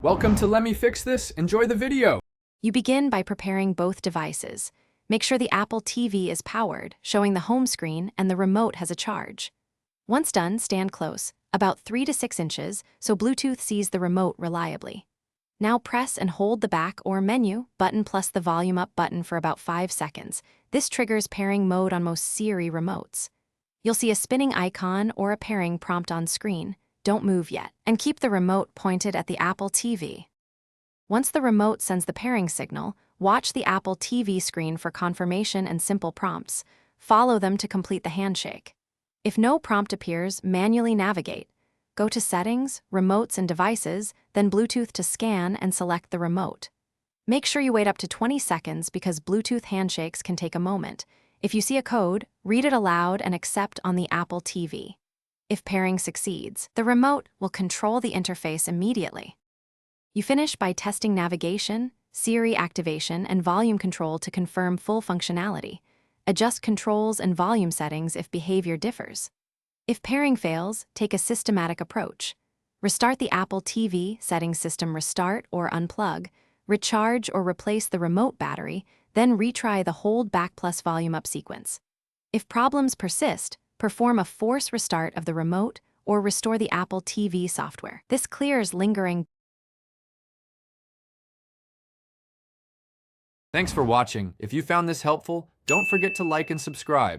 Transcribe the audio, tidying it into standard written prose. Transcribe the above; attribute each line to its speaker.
Speaker 1: Welcome to Let Me Fix This. Enjoy the video.
Speaker 2: You begin by preparing both devices. Make sure the Apple TV is powered, showing the home screen, and the remote has a charge. Once done, stand close, about 3 to 6 inches, so Bluetooth sees the remote reliably. Now press and hold the back or menu button plus the volume up button for about 5 seconds. This triggers pairing mode on most Siri remotes. You'll see a spinning icon or a pairing prompt on screen. Don't move yet, and keep the remote pointed at the Apple TV. Once the remote sends the pairing signal, watch the Apple TV screen for confirmation and simple prompts. Follow them to complete the handshake. If no prompt appears, manually navigate. Go to Settings, Remotes and Devices, then Bluetooth to scan and select the remote. Make sure you wait up to 20 seconds because Bluetooth handshakes can take a moment. If you see a code, read it aloud and accept on the Apple TV. If pairing succeeds, the remote will control the interface immediately. You finish by testing navigation, Siri activation, and volume control to confirm full functionality. Adjust controls and volume settings if behavior differs. If pairing fails, take a systematic approach. Restart the Apple TV, setting system restart or unplug, recharge or replace the remote battery, then retry the hold back plus volume up sequence. If problems persist, perform a force restart of the remote or restore the Apple TV software. This clears lingering.
Speaker 1: Thanks for watching. If you found this helpful, don't forget to like and subscribe.